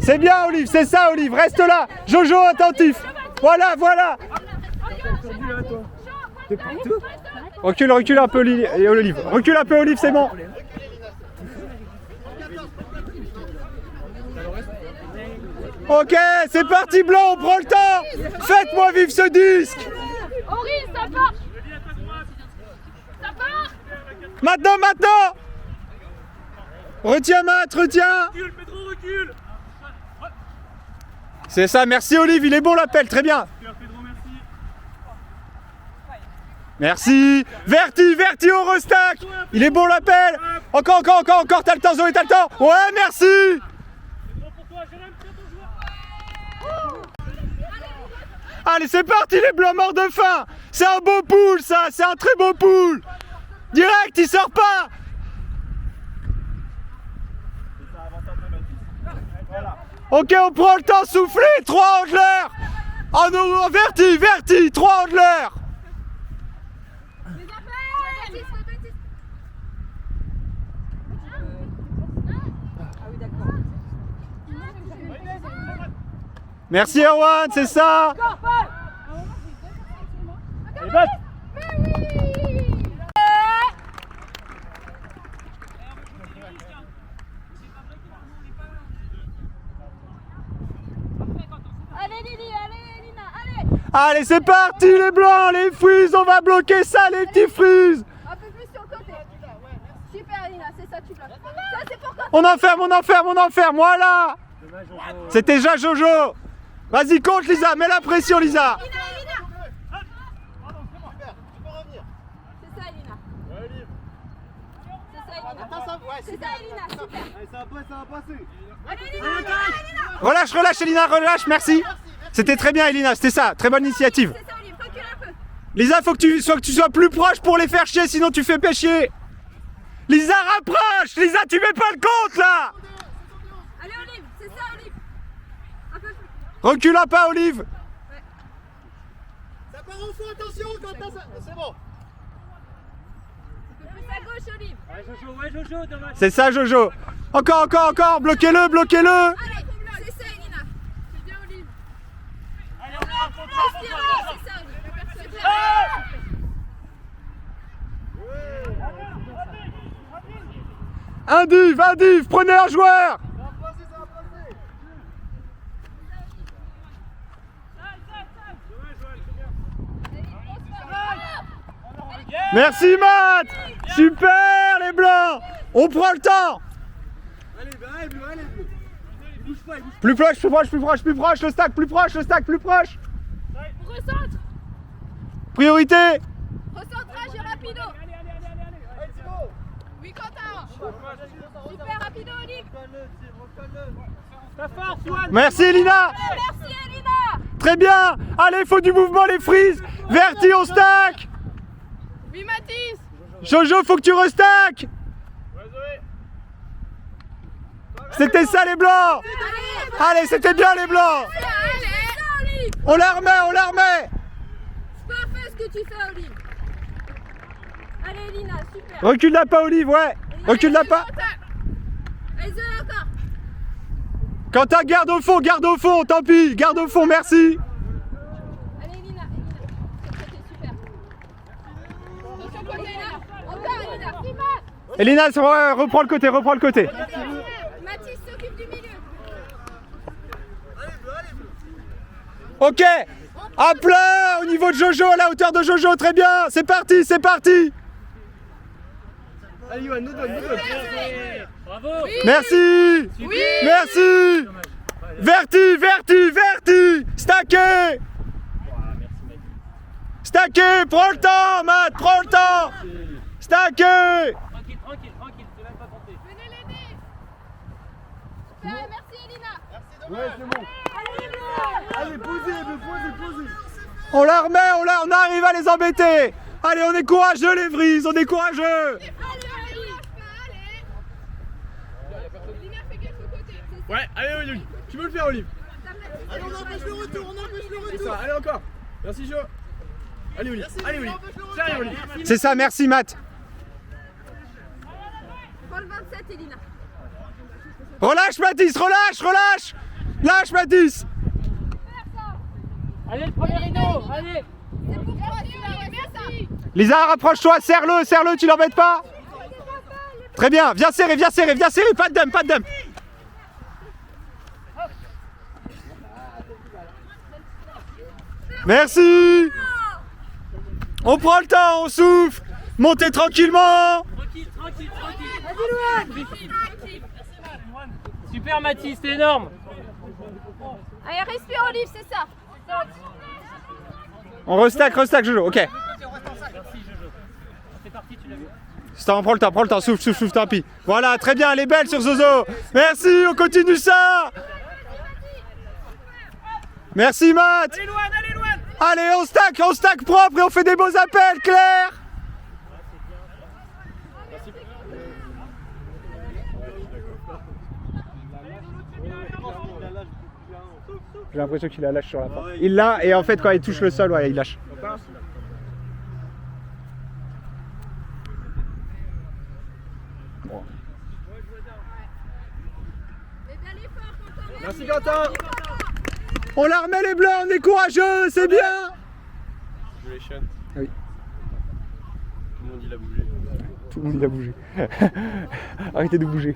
C'est bien Olive, c'est ça Olive, reste là. Jojo attentif. Voilà, voilà. Recule, recule un peu Olive. Recule un peu Olive, c'est bon. Ok, c'est parti Blanc, on prend le temps. Faites-moi vivre ce disque. Henri, ça part. Ça part. Maintenant, maintenant. Retiens Matt, retiens. Recule, Pedro, recule. C'est ça, merci Olive, il est bon l'appel, très bien. Pedro, merci. Merci. Verti au restack. Il est bon l'appel. Encore, t'as le temps Zoé, t'as le temps. Ouais, merci. Pedro pour toi, Jérém, tiens ton joueur. Allez, c'est parti les blancs morts de faim. C'est un beau pool ça, c'est un très beau pool. Direct, il sort pas. Ok, on prend le temps, souffler, 3 handlers. Oh non, Verti, 3 handlers. Merci Erwan, c'est ça. Allez, batte. Allez Lily, allez Lina, allez. Allez, c'est parti les blancs, les freeze, on va bloquer ça les petits freeze. Un peu plus sur le côté. Super Lina, c'est ça tu bloques. Ça c'est pour quand. On enferme, voilà. C'était déjà Jojo. Vas-y, compte Lisa, mets la pression Lisa. Lina. C'est ça Lina. C'est ça Elina, super. Ça va passer. Allez Elina. Relâche Elina, relâche, merci. C'était très bien Elina, c'était ça, très bonne initiative. C'est ça Olive, recule un peu. Lisa, faut que tu sois plus proche pour les faire chier, sinon tu fais péchier. Lisa, rapproche. Lisa, tu mets pas le compte là. Allez Olive, c'est ça Olive. Un peu plus. Recule un pas Olive. Ça part au fond, attention quand t'as ça. C'est bon. Un peu plus à gauche Olive. Ouais, Jojo, dommage. C'est ça Jojo. Encore, bloquez-le. Allez, c'est ça Elina. C'est bien Olive. Allez, Respire Olive, c'est ça Olive. Super. Un div, prenez un joueur. Ça va passer. Merci Matt. Super les blancs. On prend le temps. Allez, allez. Il bouge pas. Plus proche, le stack, plus proche. On recentre. Priorité. Recentrage et rapido. Allez, c'est bon. Oui Quentin. Super rapido Olive. Ta force, Swan. Merci Elina. Merci Elina. Très bien. Allez, faut du mouvement les freeze. Verti, on stack. Oui Mathis. Jojo, faut que tu restack. C'était ça les blancs. Allez, c'était bien les blancs. Allez. On la remet. C'est parfait ce que tu fais Olive. Allez Elina, super. Recule la pas Olive, ouais. Recule la pas. Allez Zoé encore. Quentin, garde au fond, tant pis. Garde au fond, merci. Allez Elina. C'était super. Attention côté là. Encore Elina. Elina, reprends le côté. Mathis s'occupe du milieu. Ok. À plat, au niveau de Jojo, à la hauteur de Jojo, très bien. C'est parti. Allez, Yoann, nous donne. Bravo. Merci. Oui. Merci. Verti. Stacké, prends le temps, Matt, Stacké. Tranquille, c'est même pas tenté. Venez l'aider. Merci Elina. Ouais, c'est bon. Allez, posez. On la remet, on arrive à les embêter. Allez, on est courageux les Vries, Allez. Elina fait gaffe au côté. Ouais, allez, Olive. Tu peux le faire, Olive. Allez, on empêche le retour. C'est ça, allez encore. Merci, Jo. Allez, Olive. Sérieux, Olive. C'est ça, merci Matt. Prends le 27 Elina. Relâche Mathis, relâche. Lâche Mathis. Allez, le premier rideau, allez. C'est pour toi, celui-là, ouais, c'est ça. Lisa, rapproche-toi, serre-le, tu l'embêtes pas. Très bien, viens serrer, pas de dame. Merci. On prend le temps, on souffle. Montez tranquillement. Tranquille. Super Mathis, c'est énorme. Allez, respire, Olive, c'est ça. On restack Jojo, ok. Merci Jojo. C'est parti, tu l'as vu. Prends le temps, souffle, tant pis. Voilà, très bien, elle est belle sur Zozo. Merci, on continue ça. Merci Matt. Allez, loin. Allez, on stack propre et on fait des beaux appels, Claire. J'ai l'impression qu'il la lâche sur la fin. Il l'a et en fait quand il touche le sol, ouais, il lâche. Bon. Mais bien les forts, Quentin. Merci Quentin. On la remet les bleus, on est courageux, c'est bien. Congratulations. Oui. Tout le monde il a bougé. Tout le monde il a bougé. Arrêtez de bouger.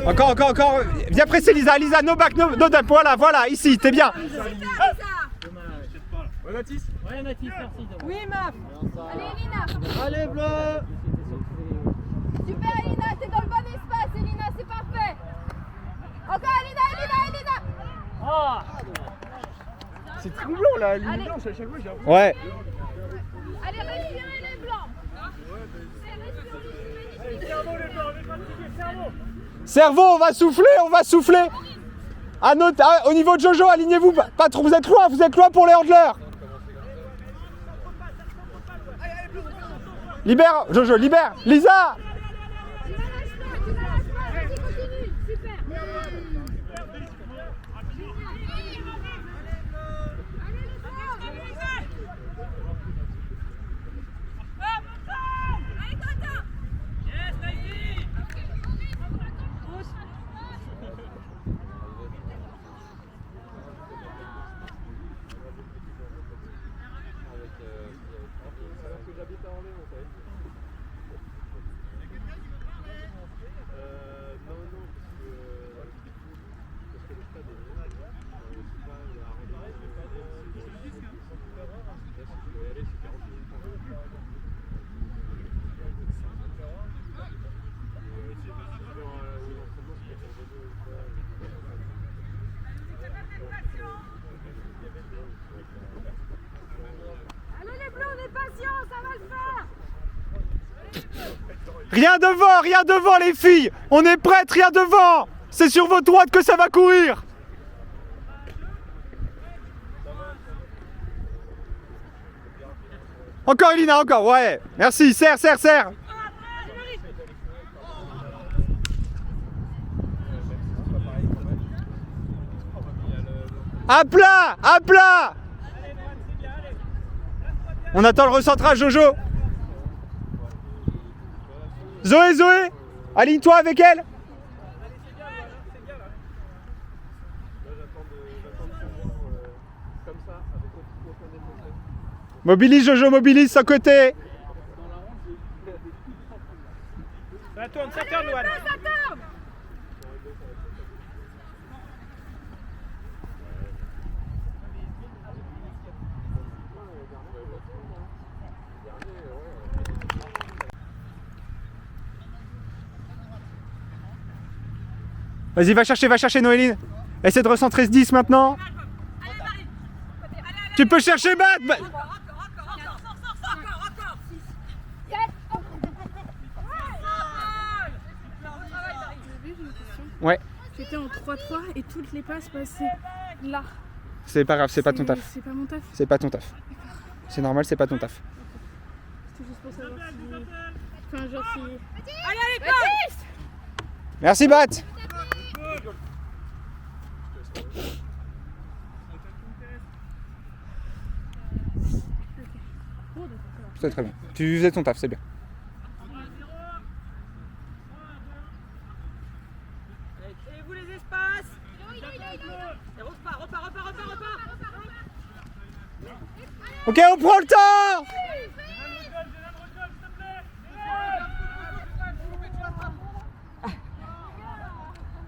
Encore. Viens presser Lisa, no back, no dump. Voilà, ici, t'es bien. Ouais Mathis. Ouais Mathis, merci. Oui, Maf. Allez, Elina. Allez bleu. Super, Elina, t'es dans le bon espace, Elina, c'est parfait. Encore, Elina. Oh. C'est troublant là, ligne Allez. blanche à chaque fois j'ai l'impression. Ouais. Allez, respirez les blancs. Cerveau, on va souffler. Au niveau de Jojo, alignez-vous. Pas trop, vous êtes loin pour les handlers. Libère, Jojo, libère. Lisa. Tu ne lâches pas, vas-y, continue. Super. Allez, Quentin. Allez les bleus, on est patients, ça va le faire. Rien devant les filles. On est prêtes, rien devant. C'est sur votre droite que ça va courir. Encore Elina, ouais. Merci, serre. À plat. On attend le recentrage, Jojo. Zoé, aligne-toi avec elle. Mobilise Jojo, à côté. Ça tourne, Loane. Ça tourne. Vas-y, va chercher Noéline. Essaie de recentrer ce 10 maintenant. Tu peux chercher Matt. Ouais. J'étais en 3-3 et toutes les passes passaient là. C'est pas grave, c'est pas ton taf. C'est pas mon taf. C'est pas ton taf. C'est normal, c'est pas ton taf. C'était juste pour savoir si... Enfin, genre si... Merci Bat. c'est très bien. Tu faisais ton taf, c'est bien. Créez-vous les espaces. Et repart. Ok, on prend le temps.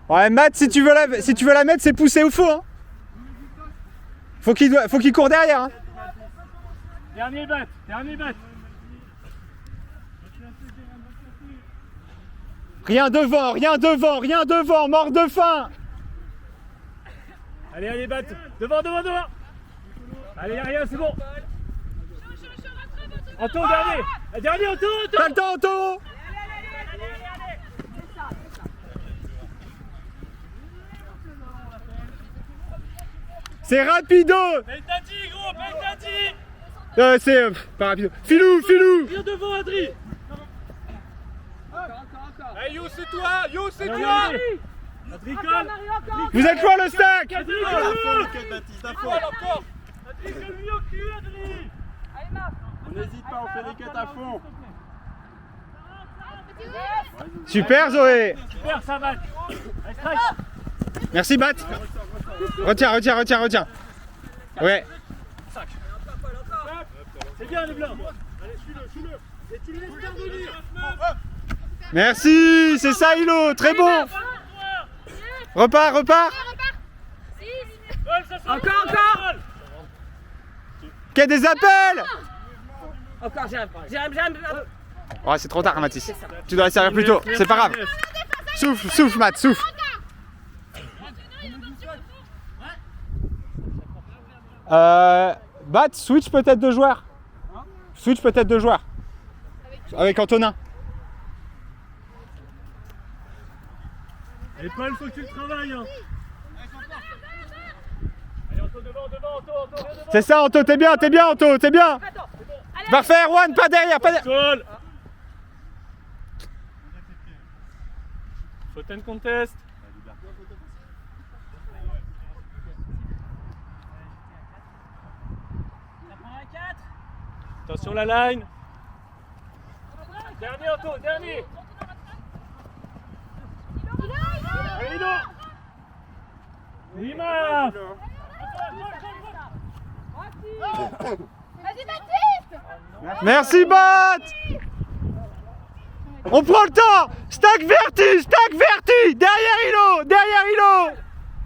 Ouais, Matt, si tu veux la mettre, c'est pousser au faux. Hein. Faut qu'il court derrière. Hein. Dernier bat. Rien devant, mort de faim. Allez, bat. Devant. Allez, y'a rien, c'est bon. Anto, dernier, Anto. T'as le temps, Anto. C'est rapido. Beltati, gros, Beltati. C'est pas rapido. Filou. Viens devant, Adri. Allez, Yo, c'est toi. Adri, colle. Vous êtes loin le stack. Adri, colle. Encore. Adri, colle-lui au cul, Adri. On n'hésite pas, on fait des quêtes à fond. Super Zoé. Super, ça va. Allez, strike. Merci Bat. Retiens. Ouais. C'est bien, les blancs. Allez, suis-le. Et tu le laisses intervenir. Merci, c'est ça Hilo, très bon. Repart. Encore. Qu'il y a des appels. Encore, j'aime. Oh, c'est trop tard Mathis. Tu dois la servir plus tôt, c'est pas grave. Souffle Matt, souffle. Bat, switch peut-être de joueurs. Avec Antonin. Et Paul, faut que tu le travailles. Hein. Allez, Anto, devant, Anto, viens devant. C'est ça Anto, t'es bien Anto, t'es bien. Parfait Erwan, pas derrière. Sol. Faute and contest. Attention la line. Dernier Anto, dernier. Allez, Hilo. Lima. Vas-y, Baptiste. Merci Bat. On prend le temps. Stack verti. Derrière Hilo.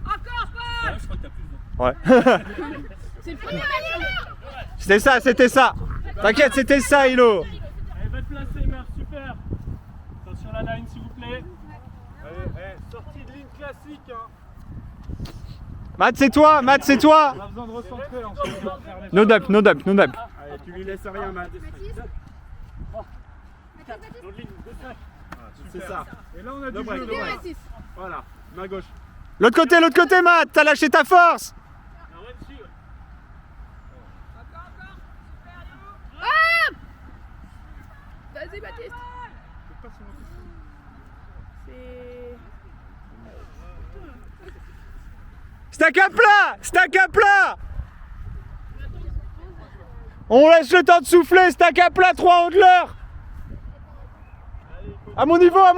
Encore, Paul. Je crois que t'as plus de vent. Ouais. C'est le premier C'était ça. T'inquiète, c'était ça Hilo. Allez, va te placer, Marc, super. Attention la line, s'il vous plaît. Allez, sortie de ligne classique. Hein. Matt, c'est toi. On a besoin de recentrer là. No dump. Allez, tu lui laisses rien, Matt. Dans ligne, 2-5. C'est ça. Et là, on a du C'est jeu. bien, Mathis. Voilà, main gauche. L'autre côté Matt, t'as lâché ta force. Un one dessus, ouais. Vas-y, Baptiste. Stack à plat. On laisse le temps de souffler, stack à plat, 3 handlers. À mon niveau. Allez,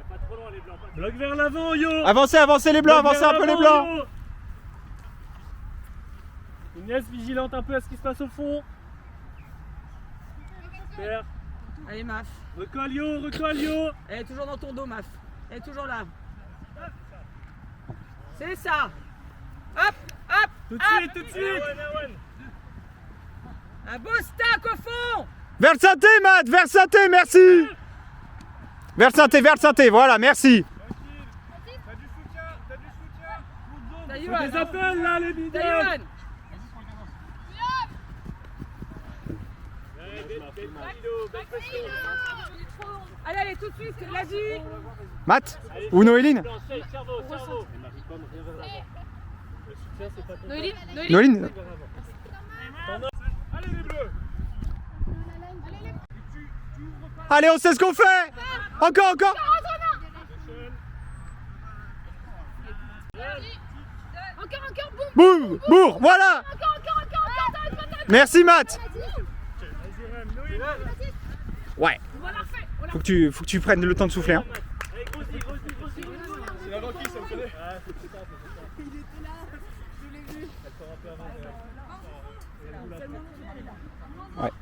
pas trop loin, les blancs. Bloc vers l'avant, Yo. Avancez les blancs, avancez un peu les blancs. Yo. Inès, vigilante un peu à ce qui se passe au fond. Super. Allez, Maf. Recolle, Yo. Elle est toujours dans ton dos, Maf. Elle est toujours là. C'est ça. Hop. Tout de suite. Un beau stack au fond. Vers le synthé, Matt, merci. Vers le synthé, voilà, merci. T'as Faut des appels là, les bidons. Yohan. Allez, tout de suite, c'est de la vie. Matt ou Noéline. Cerveau. Noéline. Allez, les bleus. Allez, on sait ce qu'on fait. Encore. Encore, boum. Boum, voilà. Encore. Merci Matt. Ouais. Faut que tu prennes le temps de souffler. Hein. Allez, grossis. C'est la banquise, ça me connaît. Ouais.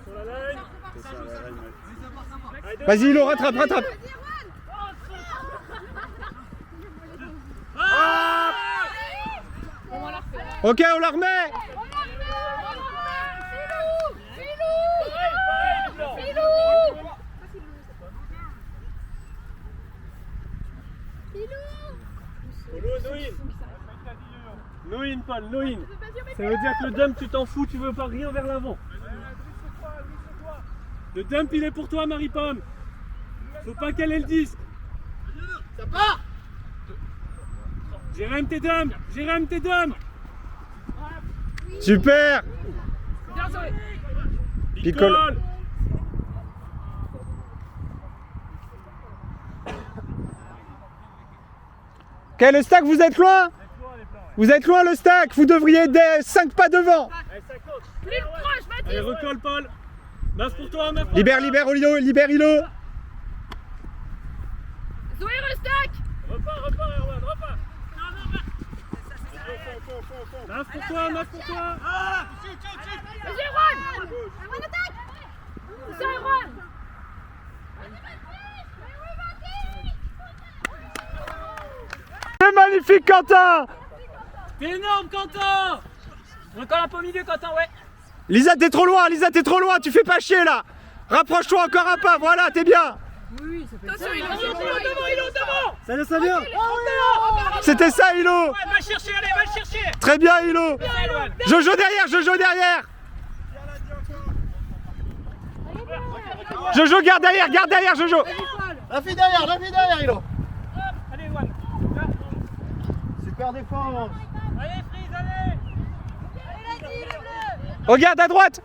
Sur la ligne. Vas-y, Hilo, rattrape. Ok, on la remet. No in, Paul, no in. Ça veut dire que le dump, tu t'en fous, tu veux pas rien vers l'avant. Le dump, il est pour toi, Marie-Pomme. Faut pas qu'elle ait le disque. Ça part. Jérém, tes dumps. Super. Bien joué. Picole. Ok, le stack, vous êtes loin? Vous êtes loin, le stack. Vous devriez être 5 pas devant. Plus proche, Mathis. Allez, recolle, Paul. Masse pour toi, masse pour Libère Hilo. Zoé, restack. Repars, Erwan, repars. Masse pour toi. Vas-y, Erwan. Erwan, attaque. C'est Erwan. C'est magnifique, Quentin. T'es énorme, Quentin. Recolle un peu au milieu, Quentin, ouais. Lisa, t'es trop loin, tu fais pas chier là. Rapproche-toi encore un pas, voilà, t'es bien. Attention, il est devant. Ça vient. C'était ça, Hilo. Va le chercher, allez, va le chercher. Très bien, Hilo. Jojo derrière. Jojo, garde derrière, Jojo. La fille derrière, Hilo. Allez, Erwan. Super défense. Allez, Freeze, allez. Regarde à droite.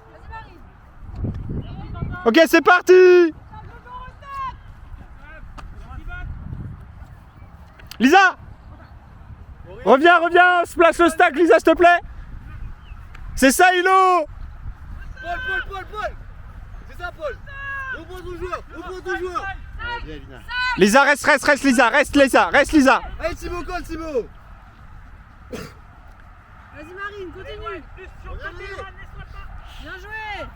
Ok, c'est parti. Lisa. Reviens, se place le stack, Lisa, s'il te plaît. C'est ça, Hilo. Paul. C'est ça, Paul. Ouvre ton joueur. Lisa, reste, Lisa. Reste, Lisa. Allez, Thibaut, colle, Thibaut. Vas-y, Marine, continue. Bien joué.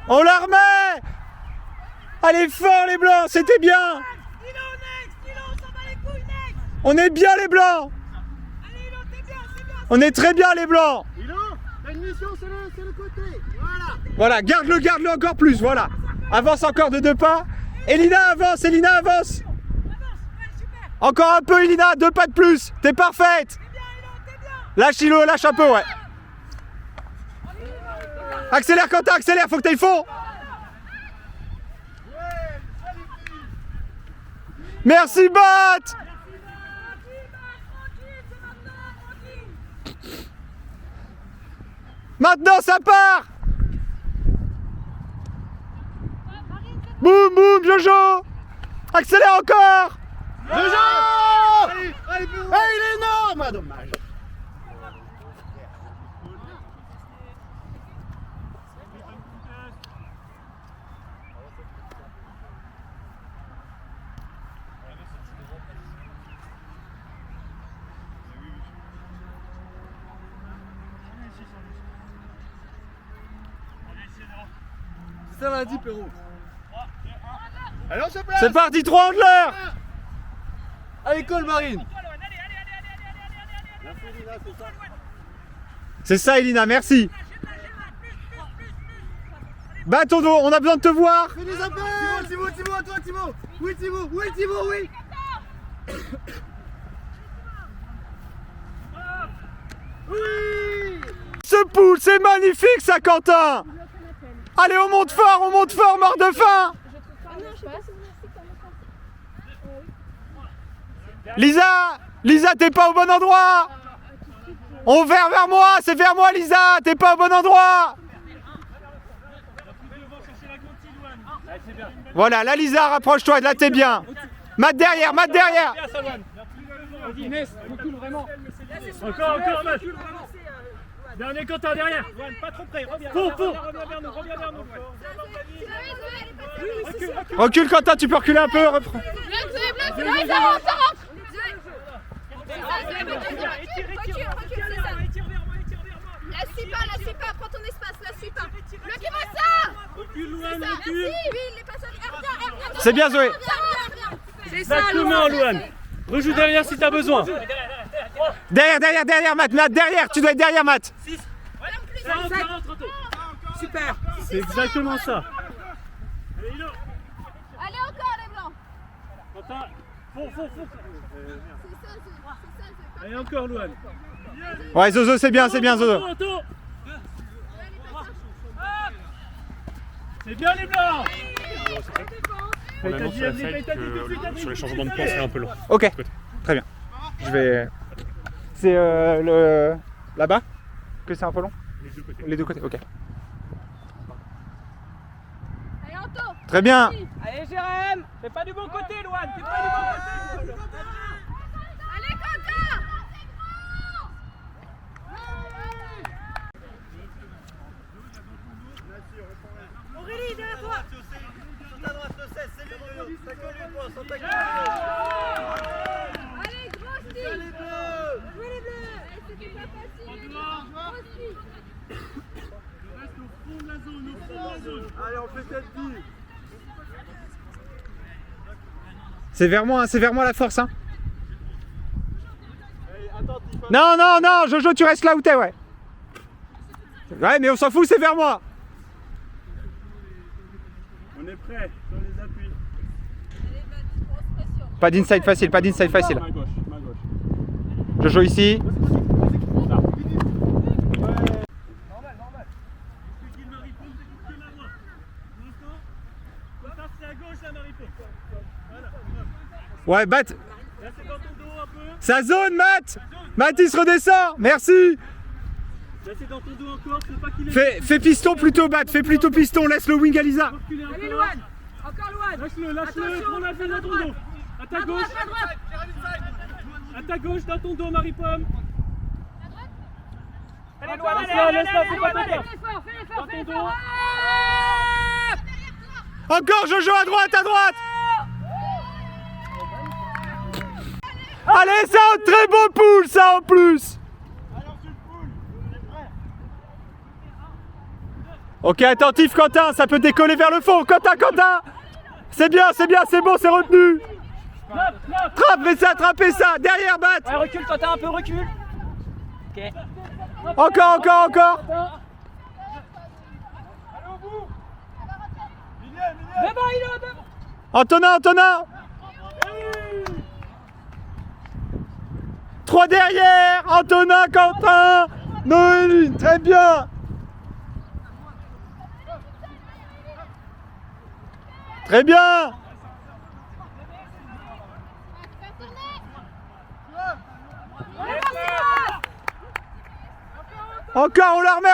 On la remet. Allez, fort, les blancs, c'était bien. On est bien, les blancs. On est très bien, les blancs. Hilo, t'as une mission, c'est le côté. Voilà, garde-le encore plus, voilà. Avance encore de 2 pas. Elina avance. Encore un peu, Elina, 2 pas de plus. T'es parfaite. Lâche, Hilo, lâche un peu, ouais. Accélère, Quentin, faut que t'ailles fond. Merci, Bat. Maintenant, ça part. Boum, Jojo. Accélère encore. Jojo. Allez, il est énorme. Dommage. Ça l'a dit, Perrault. Allez, on se place. C'est parti, 3 handlers. Allez, colle, Marine. C'est ça, Elina, merci. Bat ton dos, on a besoin de te voir. Fais des appels. Thibaut, à toi, Thibaut. Oui, Thibaut, oui. Oui. Ce pool, c'est magnifique, ça, Quentin. Allez, on monte fort, mort de faim. Lisa, t'es pas au bon endroit. On vers moi, c'est vers moi, Lisa, t'es pas au bon endroit. Voilà, là, Lisa, rapproche-toi, là, t'es bien. Mat derrière. Vas-y, Inès, recule vraiment. Encore, match. Dernier Quentin, derrière. Pas trop près, reviens. Reviens vers nous, Recule Quentin, tu peux reculer un peu. Bloc, ça rentre. Recule, c'est ça. La suis pas, prends ton espace, la suis pas. Bloquez-moi ça. Recule, Louane, Merci, recule. oui, les passages. Reviens. C'est bien Zoé. C'est ça, Exactement, Louane. Rejoue derrière si t'as besoin. Derrière Matt, derrière, tu dois être derrière Matt. Ça rentre. Super. C'est exactement ça. Allez, Hilo. Allez encore les blancs. Quentin, fonce. C'est ça. Allez, encore, Louane. Ouais Zozo, c'est bien Zozo. Anto. C'est bien les blancs. Honnêtement, sur la side, que sur les changements de plan, c'est un peu long. Ok, très bien. Je vais... C'est le... là-bas que c'est un peu long? Les deux côtés, ok. Allez Anto. Très bien. Allez Jérém, fais pas du bon côté Louane, fais pas du bon côté. Allez Quentin. Aurélie, derrière toi. Allez grosse ligne. Jouez les bleus. C'était pas facile. Grosse Reste au fond de la zone, Allez, on fait tête vie. C'est vers moi la force hein. Non, Jojo, tu restes là où t'es, ouais. Ouais, mais on s'en fout, c'est vers moi. On est prêt, on les appuie. Pas d'inside facile. Ma gauche. Jojo ici. Normal. Tu dis Maripon, c'est que la droite. Pour l'instant, Quentin, c'est à gauche la Maripon. Voilà. Ouais, Matt. Là, c'est dans ton dos un peu. Ça zone, Matt. Matt, il se redescend. Merci. Là, c'est dans ton dos encore, faut pas qu'il ait... Fais piston plutôt, Matt. Fais plutôt piston. Laisse le wing à Lisa. Reculer un peu. Allez Louane, encore Louane. Lâche-le, prends la balle dans ton dos. À ta gauche. À ta gauche, dans ton dos, Marie-Pomme. Allez Louane, Laisse-la, faut pas te perdre. fais l'effort, Dans ton dos. Encore Jojo à droite. Allez, ça, un très beau pool, ça en plus. Ok, attentif Quentin, ça peut décoller vers le fond. Quentin. C'est bien, c'est bon, c'est retenu. Attrapez ça, derrière Matt. Ouais, recule Quentin, un peu recule. Ok. Encore. Devant, Hilo, devant. Antonin. 3 derrière, Antonin, Quentin, Noélie, très bien. Très bien. Encore, on la remet.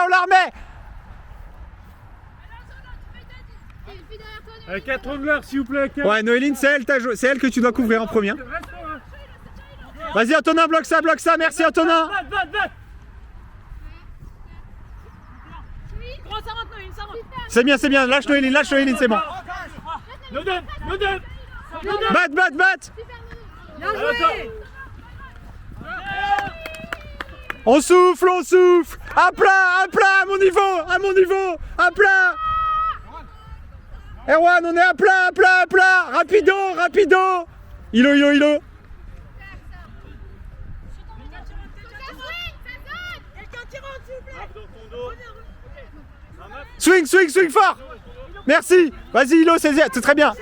Avec 4 angleurs, s'il vous plaît. Ouais, Noéline, c'est elle que tu dois couvrir en premier. Vas-y, Antonin, bloque ça, merci Antonin. Va. Comment ça rentre Noéline, ça rentre. C'est bien, lâche Noéline, c'est bon. Le deux. Batte. Bien joué. On souffle. À plat, à mon niveau, à plat. Erwan, on est à plat. Rapido. Hilo. Swing fort. Merci. Vas-y Hilo, c'est très bien. Vas-y,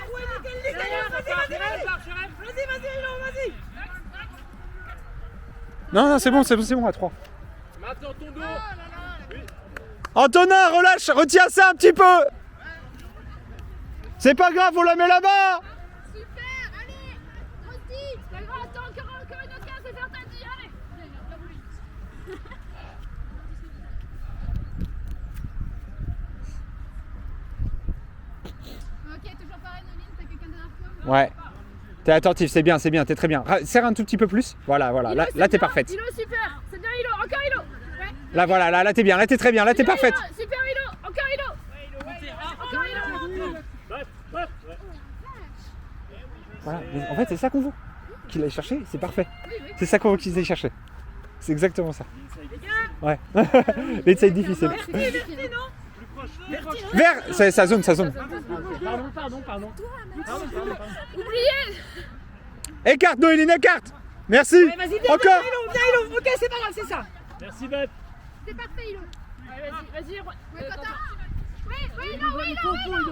Hilo, vas-y. Non, c'est bon à 3. Maintenant ton dos. Antonin, relâche, retiens ça un petit peu. C'est pas grave, on la met là-bas. Super, allez. Aussi. C'est pas grave, attends, encore une autre case, c'est faire ta vie, allez. Ok, toujours pareil, Noline, t'as quelqu'un derrière toi? Ouais. T'es attentif, c'est bien, t'es très bien. Serre un tout petit peu plus. Voilà, Hilo, là c'est t'es bien. parfaite. Hilo, super. C'est bien, Hilo. Encore Hilo. Ouais. Là, voilà, là t'es bien, là t'es très bien, là t'es parfaite. Hilo, super, Hilo. Encore Hilo. Encore Hilo. Voilà. En fait, c'est ça qu'on veut. Qu'il aille chercher, c'est parfait. C'est ça qu'on veut qu'ils aillent chercher. C'est exactement ça. Ouais. L'inside difficile. Vers, c'est sa zone. Pardon. Oubliez. Écarte, Noéline, écarte. Merci. Encore. Viens, Hilo. Ok, c'est pas grave, c'est ça. Merci, Beth. C'est parfait, Hilo. Vas-y.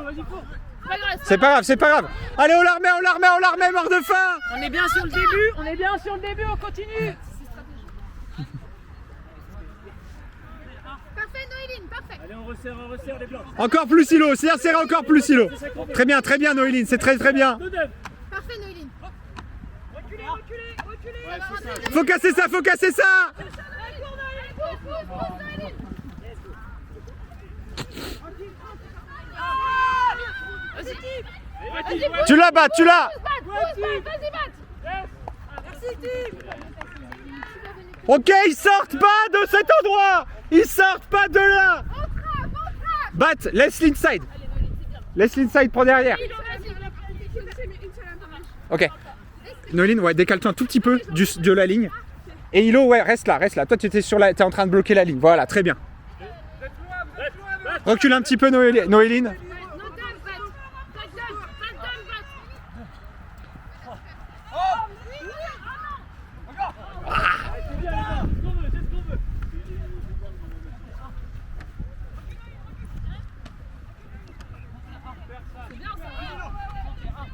Vas-y, cours. C'est pas grave. Allez, on la remet, mort de faim. On est bien sur le début, on continue. Parfait, Noéline, parfait. Allez, on resserre les blancs. Encore plus, Hilo. Serre encore plus, Hilo. Très bien, Noéline. C'est très bien. Parfait, Noéline. Reculez. Faut casser ça. Tu la bats. Vas-y, batte. Ok, ils sortent pas de cet endroit. Ils sortent pas de là. Bat, laisse l'inside. Laisse l'inside, prends derrière. Ok. Noéline, ouais, décale-toi un tout petit peu de la ligne. Et Hilo, ouais, reste là. Toi, tu es en train de bloquer la ligne. Voilà, très bien. Recule un petit peu, Noéline.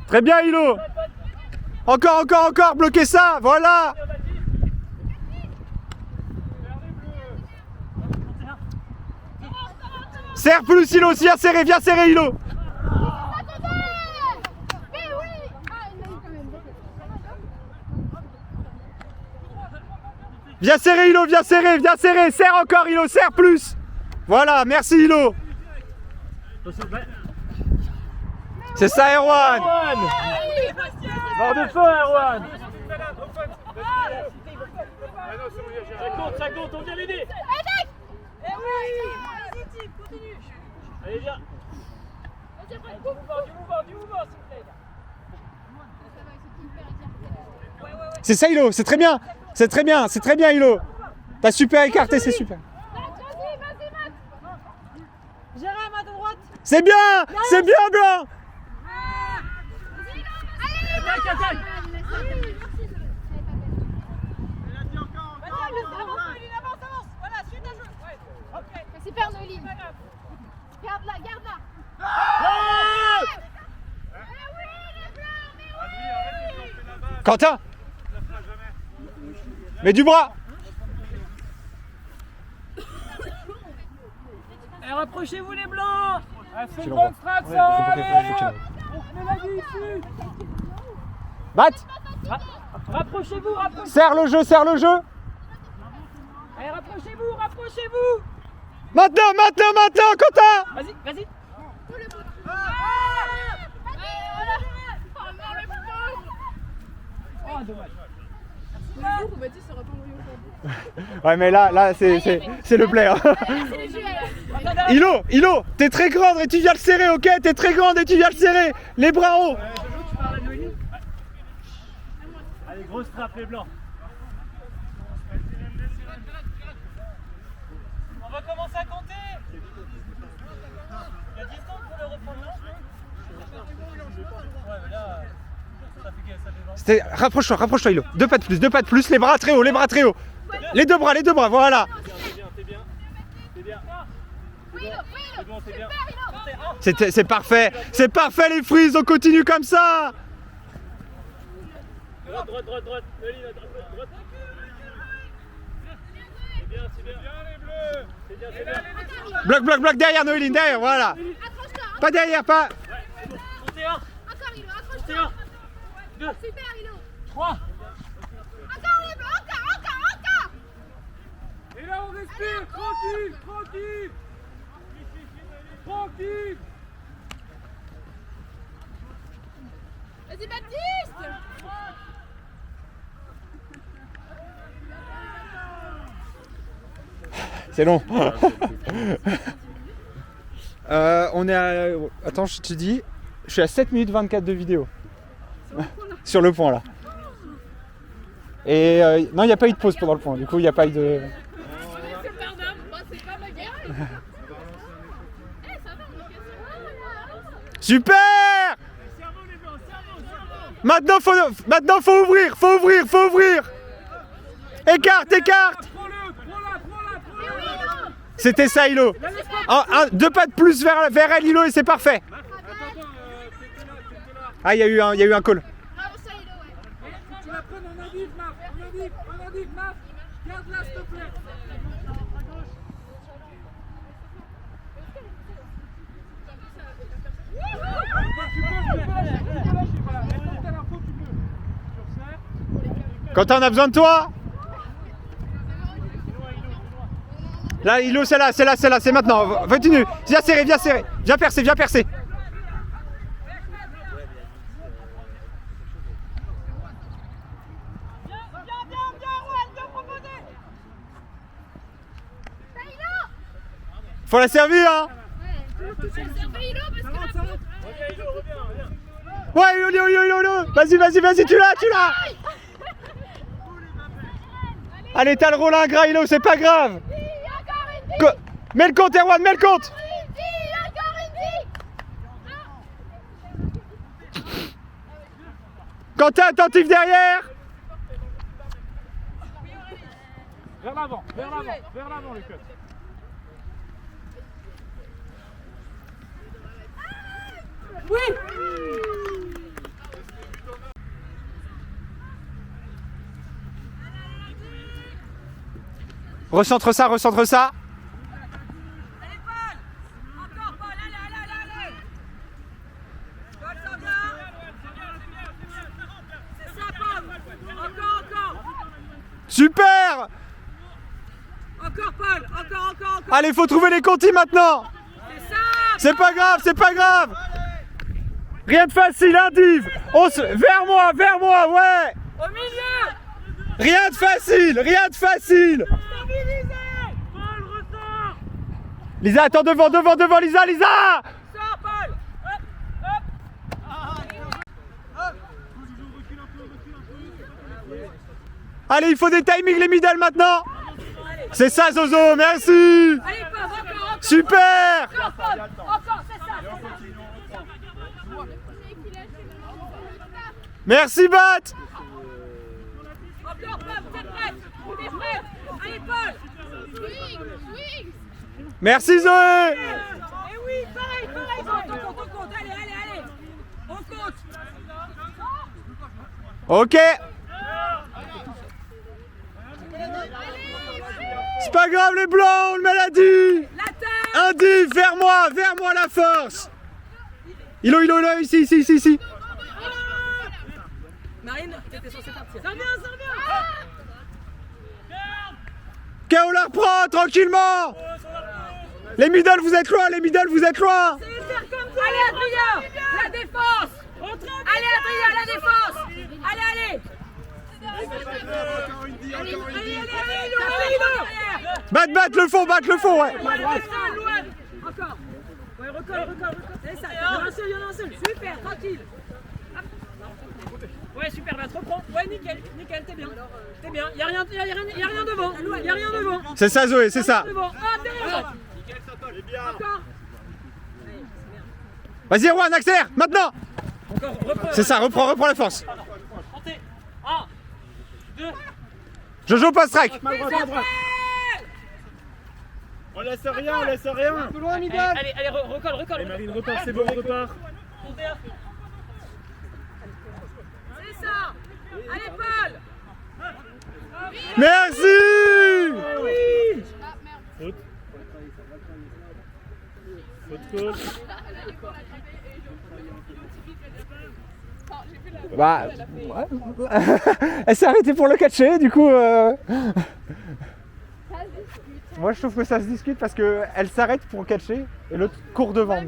Très bien, Hilo. Encore, bloquez ça, voilà. Serre plus, Hilo, viens serrer, Hilo. Viens serrer, Hilo, serre encore, Hilo, serre plus. Voilà, merci, Hilo. C'est ça, Erwan. Mort de faim, Erwan. Ça compte, on vient l'aider. Allez, viens. Du mouvement, s'il vous plaît. C'est ça, Hilo, c'est très bien, Hilo. T'as super écarté, c'est super. Jérém, à ta droite. C'est bien, Blanc. Attaque. Avance. Voilà, suite à jeu. Super, Noéline. Garde-la. Quentin. Mets du bras. Rapprochez-vous les blancs. C'est une bonne strat, ça. Allez. On met la vie ici. Bat. Rapprochez-vous. Serre le jeu. Allez, rapprochez-vous. Maintenant, Quentin. Vas-y. Oh, dommage. Ouais, mais là, c'est le play. Hein. Hilo, t'es très grande et tu viens le serrer, ok? Les bras hauts. Allez, grosse trappe, les blancs. On va commencer à compter. Il y a 10 secondes pour le reprendre, non? Ouais, mais là, ça fait Rapproche-toi, Hilo. Deux pas de plus, les bras très haut. Les deux bras, voilà. C'est bien. C'est parfait, les frises, on continue comme ça. Droite. Noéline, droite. C'est bien. C'est bien. Bloc derrière, Noéline, derrière, voilà. Pas derrière, pas. Montez un. Encore, Hilo, accroche-toi. Montez un. 2. Super, Hilo. 3. Encore. Et là, on respire. Tranquille. Vas-y, Baptiste. C'est long. On est à... Attends, je te dis, je suis à 7 minutes 24 de vidéo. Sur le point là. Et non, il n'y a pas eu de pause pendant le point, du coup il n'y a pas eu de... Super! Maintenant faut ouvrir, faut ouvrir. Écarte. C'était ça, Hilo. Deux pas de plus vers elle, Hilo, et c'est parfait. Ah, il y a eu un call. Tu la prennes en indique, Marc. En indique, Marc. Garde-la, s'il te plaît. Quentin, on a besoin de toi. Là, Hilo, c'est là, c'est maintenant. Continue. Viens serrer. Viens percer. Viens, Juan, viens proposer. Faut la servir, hein. Ouais, Hilo. Vas-y, tu l'as. Allez, t'as le rôle ingrat, Hilo, c'est pas grave. Mets le compte, Erwan, mets le compte. Quentin, attentif derrière. Vers l'avant, le cut. Recentre ça. Allez, Paul. Encore, Paul. Allez. Paul, ça va. C'est ça, Paul. Encore. Super. Encore, Paul. Encore. Allez, faut trouver les contis maintenant. C'est ça. C'est pas grave. Rien de facile, hein, Div. Vers moi, ouais. Au milieu. Rien de facile. Stabilisé. Paul, ressort. Lisa, attends devant, Lisa. Sors, Paul. Hop. Allez, il faut des timings, les middle maintenant. C'est ça, Zozo, merci. Allez, Paul, encore. Super. Encore, Paul. Encore, c'est ça. Merci, Bat. Encore, Paul, vous êtes prêts. Allez, Paul. Merci, Zoé. Et oui, pareil. On compte. Allez. On compte. Ok. C'est pas grave, les blancs, on le met la dit. La tête. Un div, vers moi la force. Hilo, ici. Marine, t'étais censée partir. Ça revient. KO la reprend, tranquillement. Les middle, vous êtes loin. C'est faire comme ça. Allez, Adrien. La défense. Allez, Adrien, la défense. Allez. Bat le fond, ouais. Encore. Ouais, recolle. C'est ça. Il y en a un seul. Super, tranquille. Ouais, super, bah, te reprends. Ouais, nickel, t'es bien. Y'a rien devant. C'est ça, Zoé, c'est ça. Devant. Ah, derrière. Encore. Vas-y, Erwan, accélère, maintenant. Encore, reprends. C'est ça, reprends la force. Montez. 1, 2. Jojo, passe track. On laisse rien. Tout loin, middle. Allez, recolle. Marine, repart, c'est bon, on repart. C'est ça. Allez, Paul. Merci. Oui. Faute. Bah, elle s'est arrêtée pour le catcher, du coup. Moi, je trouve que ça se discute parce que elle s'arrête pour catcher et l'autre court devant.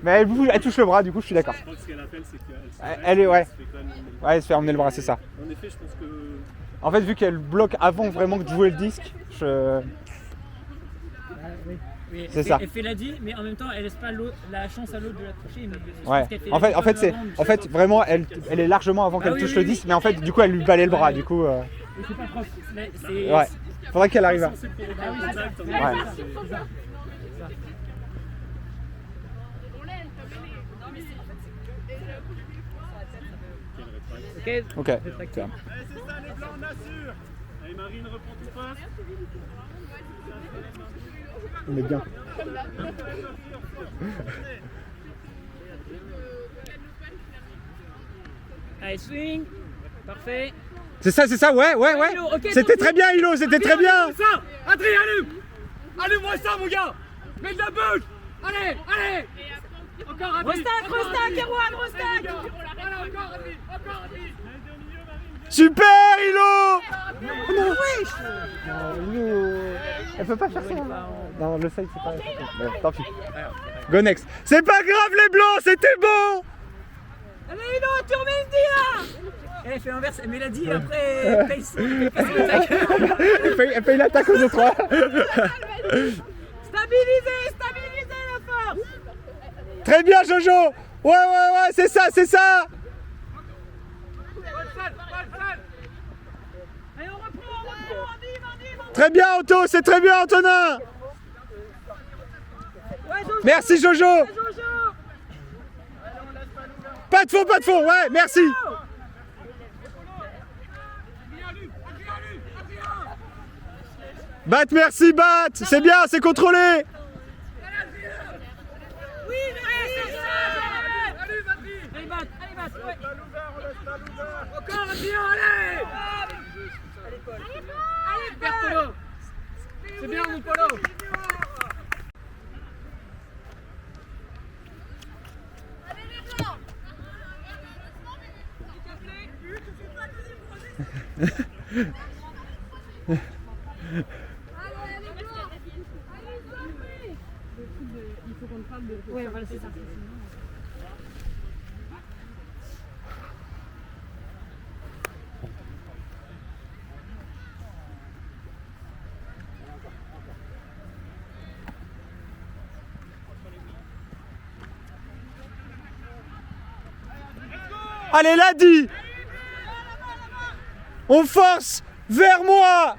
Mais elle touche le bras, du coup, je suis d'accord. Je pense qu'elle appelle, c'est qu'elle Elle est, ouais. se fait quand même... Ouais, elle se fait emmener le bras, c'est ça. En effet, je pense que... En fait, vu qu'elle bloque avant vraiment de jouer le disque, Oui, C'est ça. Elle fait la deal, mais en même temps, elle laisse pas la chance à l'autre de la toucher. Mais je Ouais. pense qu'elle fait En la fait, deal c'est, avant, en fait, vraiment, elle est largement avant qu'elle oui, touche oui, le oui. 10, mais en fait, du coup, elle lui balaye le bras. Du coup, et c'est pas propre. C'est- ouais. Faudrait qu'elle arrive. Ah oui, c'est ça. Ouais. C'est ça. Ok. Ok. C'est ça les blancs, on assure. Allez Marine, reprends ton poste. On est bien. Allez, swing. Parfait. C'est ça, ouais. Hilo, ok, C'était donc- très bien, Hilo, c'était très bien. Ça, Adrien, allume. Allume-moi ça, mon gars. Mets de la bouche. Allez, allez. Encore Adrien. Restack, Erwan, restack. Voilà, encore Adrien, encore Adrien. Super, Hilo. Oh non, non, Hilo. Elle peut pas faire ça. Non, le side, c'est pas. Bon, tant pis. Go next. C'est pas grave, les blancs, c'était bon. Allez, Hilo, tu remets une deal là. Elle fait inverse, elle met la deal après paye l'attaque. Elle paye l'attaque aux autres. Stabilisez la force. Très bien, Jojo. Ouais, c'est ça. Allez, on reprend, Andy. Très bien, Otto, c'est très bien, Antonin. Ouais, Jojo. Merci, Jojo. Jojo. Pas de faux, ouais, merci. Bat, merci, Bat. C'est bien, c'est contrôlé. Oui, c'est ça. Allez, bat, ouais. Encore Adrien, allez. Super Polo. C'est bien mon Polo. Allez les blancs. Allez les blancs. Allez, Sophie. Il faut qu'on parle de. Ouais, voilà, c'est ça. Allez, Ladi. On force vers moi.